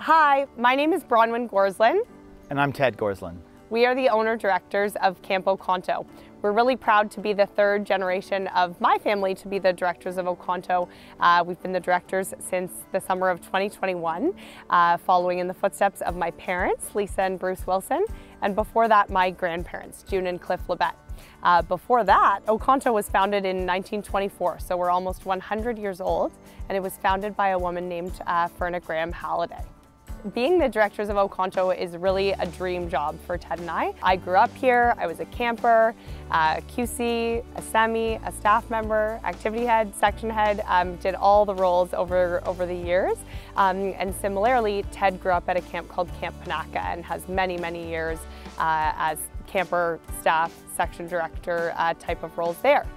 Hi, my name is Bronwyn Gorslin. And I'm Ted Gorslin. We are the owner-directors of Camp Oconto. We're really proud to be the third generation of my family to be the directors of Oconto. We've been the directors since the summer of 2021, following in the footsteps of my parents, Lisa and Bruce Wilson, and before that, my grandparents, June and Cliff Labette. Before that, Oconto was founded in 1924, so we're almost 100 years old, and it was founded by a woman named Ferna Graham Halliday. Being the directors of Oconto is really a dream job for Ted and I. I grew up here, I was a camper, a QC, a semi, a staff member, activity head, section head, did all the roles over the years. And similarly, Ted grew up at a camp called Camp Oconto and has many, many years as camper, staff, section director type of roles there.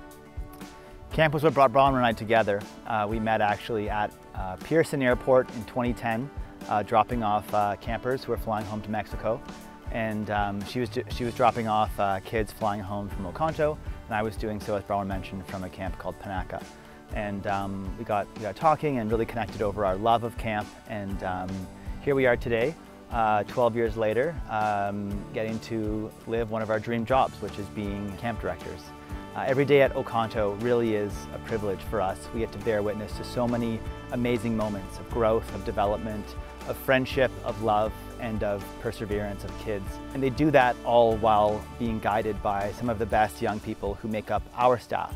Camp was what brought Bronwyn and I together. We met actually at Pearson Airport in 2010. Dropping off campers who were flying home to Mexico, and she was dropping off kids flying home from Oconto, and I was doing so, as Bronwyn mentioned, from a camp called Oconto. And we got talking and really connected over our love of camp, and here we are today, 12 years later, getting to live one of our dream jobs, which is being camp directors. Every day at Oconto really is a privilege for us. We get to bear witness to so many amazing moments of growth, of development, of friendship, of love, and of perseverance of kids. And they do that all while being guided by some of the best young people who make up our staff,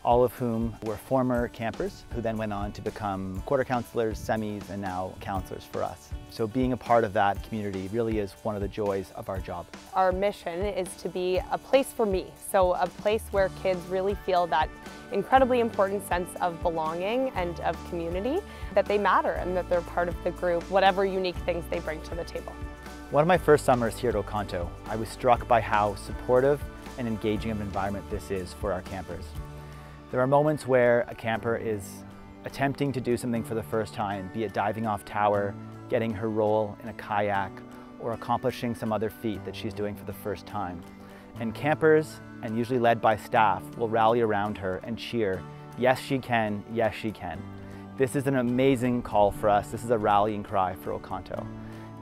all of whom were former campers who then went on to become quarter counselors, semis, and now counselors for us. So being a part of that community really is one of the joys of our job. Our mission is to be a place for me, so a place where kids really feel that incredibly important sense of belonging and of community, that they matter and that they're part of the group, whatever unique things they bring to the table. One of my first summers here at Oconto, I was struck by how supportive and engaging of an environment this is for our campers. There are moments where a camper is attempting to do something for the first time, be it diving off tower, getting her roll in a kayak, or accomplishing some other feat that she's doing for the first time. And campers, and usually led by staff, will rally around her and cheer, "Yes, she can, yes, she can." This is an amazing call for us. This is a rallying cry for Oconto.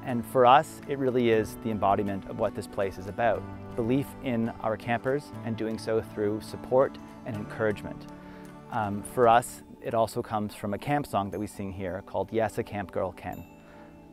And for us, it really is the embodiment of what this place is about. Belief in our campers and doing so through support and encouragement. For us, it also comes from a camp song that we sing here called "Yes, a Camp Girl Can."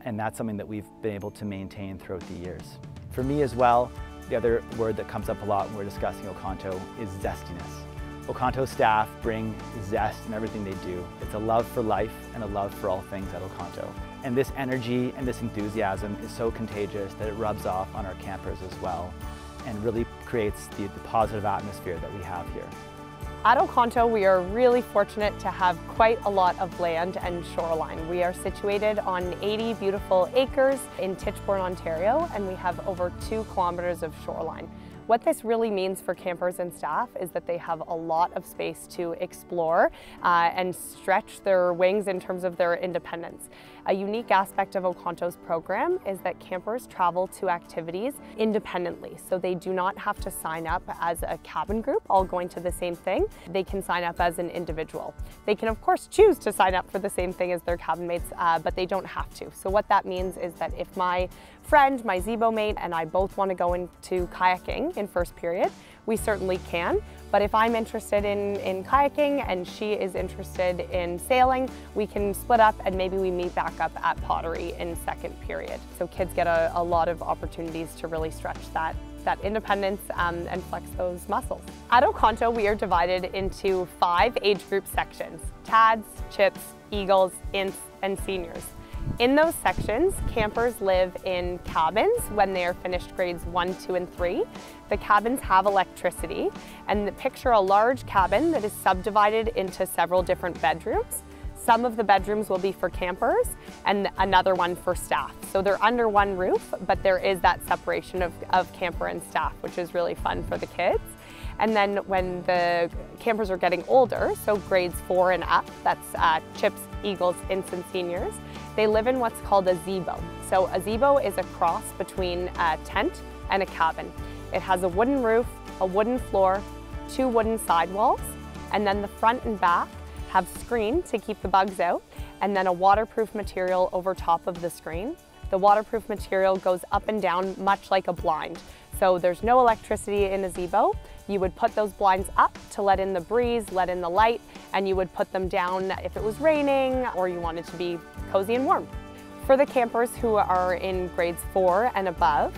And that's something that we've been able to maintain throughout the years. For me as well, the other word that comes up a lot when we're discussing Oconto is zestiness. Oconto staff bring zest in everything they do. It's a love for life and a love for all things at Oconto. And this energy and this enthusiasm is so contagious that it rubs off on our campers as well and really creates the positive atmosphere that we have here. At Oconto, we are really fortunate to have quite a lot of land and shoreline. We are situated on 80 beautiful acres in Tichborne, Ontario, and we have over 2 kilometers of shoreline. What this really means for campers and staff is that they have a lot of space to explore and stretch their wings in terms of their independence. A unique aspect of Oconto's program is that campers travel to activities independently, so they do not have to sign up as a cabin group all going to the same thing. They can sign up as an individual. They can of course choose to sign up for the same thing as their cabin mates, but they don't have to. So what that means is that if my friend, my Zebo mate, and I both want to go into kayaking in first period, we certainly can. But if I'm interested in kayaking and she is interested in sailing, we can split up and maybe we meet back up at pottery in second period. So kids get a lot of opportunities to really stretch that independence and flex those muscles. At Oconto, we are divided into 5 age group sections: Tads, Chips, Eagles, Ints, and Seniors. In those sections, campers live in cabins when they are finished grades 1, 2, and 3. The cabins have electricity, and picture a large cabin that is subdivided into several different bedrooms. Some of the bedrooms will be for campers and another one for staff. So they're under one roof, but there is that separation of camper and staff, which is really fun for the kids. And then when the campers are getting older, so grades 4 and up, that's Chips, Eagles, Ints, and Seniors, they live in what's called a Zebo. So a Zebo is a cross between a tent and a cabin. It has a wooden roof, a wooden floor, 2 wooden sidewalls, and then the front and back have screen to keep the bugs out, and then a waterproof material over top of the screen. The waterproof material goes up and down much like a blind. So there's no electricity in a Zeebo. You would put those blinds up to let in the breeze, let in the light, and you would put them down if it was raining or you wanted to be cozy and warm. For the campers who are in grades 4 and above,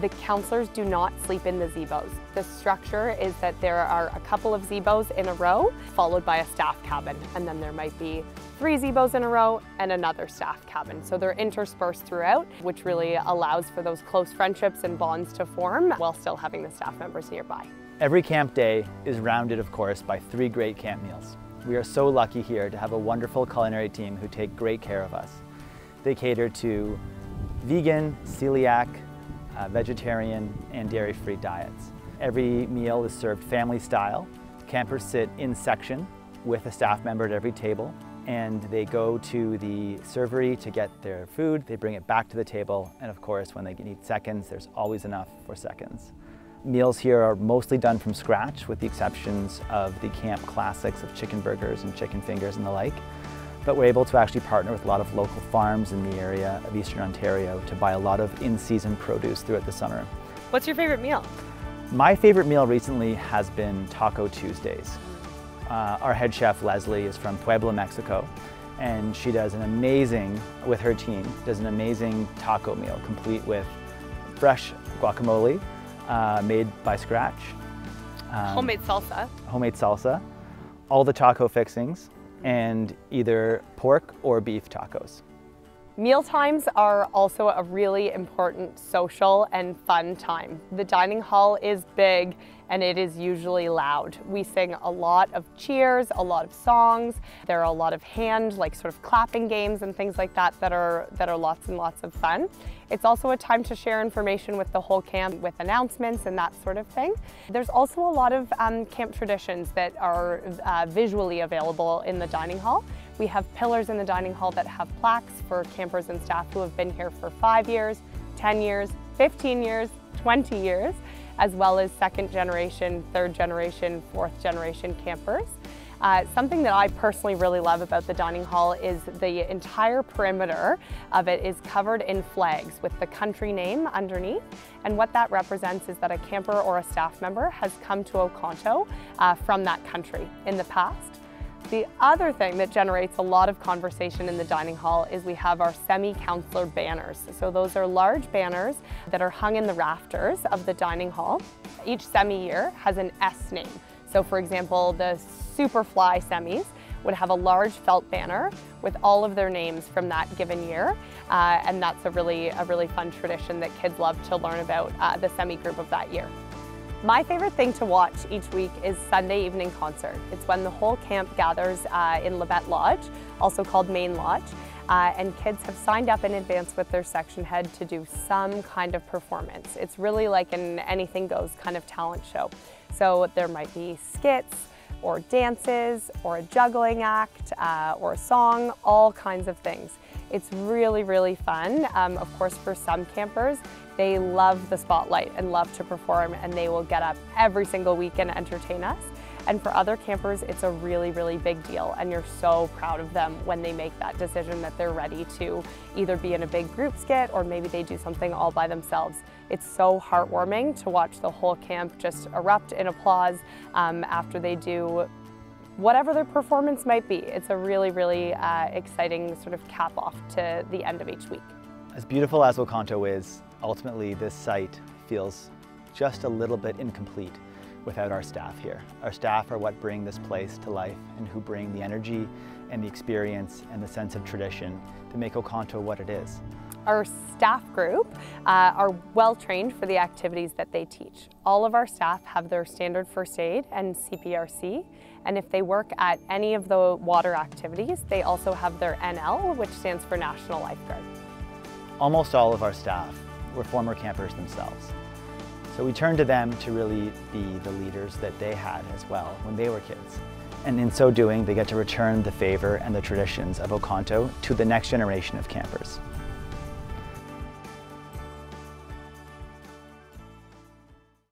the counselors do not sleep in the Zeebos. The structure is that there are a couple of Zeebos in a row, followed by a staff cabin, and then there might be 3 Zeebos in a row and another staff cabin. So they're interspersed throughout, which really allows for those close friendships and bonds to form while still having the staff members nearby. Every camp day is rounded, of course, by 3 great camp meals. We are so lucky here to have a wonderful culinary team who take great care of us. They cater to vegan, celiac, vegetarian, and dairy-free diets. Every meal is served family style. Campers sit in section with a staff member at every table, and they go to the servery to get their food. They bring it back to the table, and of course, when they need seconds, there's always enough for seconds. Meals here are mostly done from scratch, with the exceptions of the camp classics of chicken burgers and chicken fingers and the like. But we're able to actually partner with a lot of local farms in the area of Eastern Ontario to buy a lot of in-season produce throughout the summer. What's your favorite meal? My favorite meal recently has been Taco Tuesdays. Our head chef, Leslie, is from Puebla, Mexico, and she does an amazing, with her team, does an amazing taco meal, complete with fresh guacamole, made by scratch. Homemade salsa. Homemade salsa, all the taco fixings, and either pork or beef tacos. Meal times are also a really important social and fun time. The dining hall is big and it is usually loud. We sing a lot of cheers, a lot of songs. There are a lot of like sort of clapping games and things like that that are lots and lots of fun. It's also a time to share information with the whole camp, with announcements and that sort of thing. There's also a lot of camp traditions that are visually available in the dining hall. We have pillars in the dining hall that have plaques for campers and staff who have been here for 5 years, 10 years, 15 years, 20 years, as well as second generation, third generation, fourth generation campers. Something that I personally really love about the dining hall is the entire perimeter of it is covered in flags with the country name underneath. And what that represents is that a camper or a staff member has come to Oconto from that country in the past. The other thing that generates a lot of conversation in the dining hall is we have our semi-counselor banners. So those are large banners that are hung in the rafters of the dining hall. Each semi-year has an S name. So for example, the Superfly semis would have a large felt banner with all of their names from that given year. And that's a really fun tradition that kids love to learn about the semi group of that year. My favorite thing to watch each week is Sunday evening concert. It's when the whole camp gathers in Labette Lodge, also called Main Lodge, and kids have signed up in advance with their section head to do some kind of performance. It's really like an anything goes kind of talent show. So there might be skits, or dances, or a juggling act, or a song, all kinds of things. It's really fun. Of course, for some campers, they love the spotlight and love to perform, and they will get up every single week and entertain us. And for other campers, it's a really big deal, and you're so proud of them when they make that decision that they're ready to either be in a big group skit or maybe they do something all by themselves. It's so heartwarming to watch the whole camp just erupt in applause after they do whatever their performance might be. It's a really exciting sort of cap off to the end of each week. As beautiful as Oconto is, ultimately this site feels just a little bit incomplete without our staff here. Our staff are what bring this place to life and who bring the energy and the experience and the sense of tradition to make Oconto what it is. Our staff group are well trained for the activities that they teach. All of our staff have their standard first aid and CPRC, and if they work at any of the water activities, they also have their NL, which stands for National Lifeguard. Almost all of our staff were former campers themselves. So we turn to them to really be the leaders that they had as well when they were kids. And in so doing, they get to return the favor and the traditions of Oconto to the next generation of campers.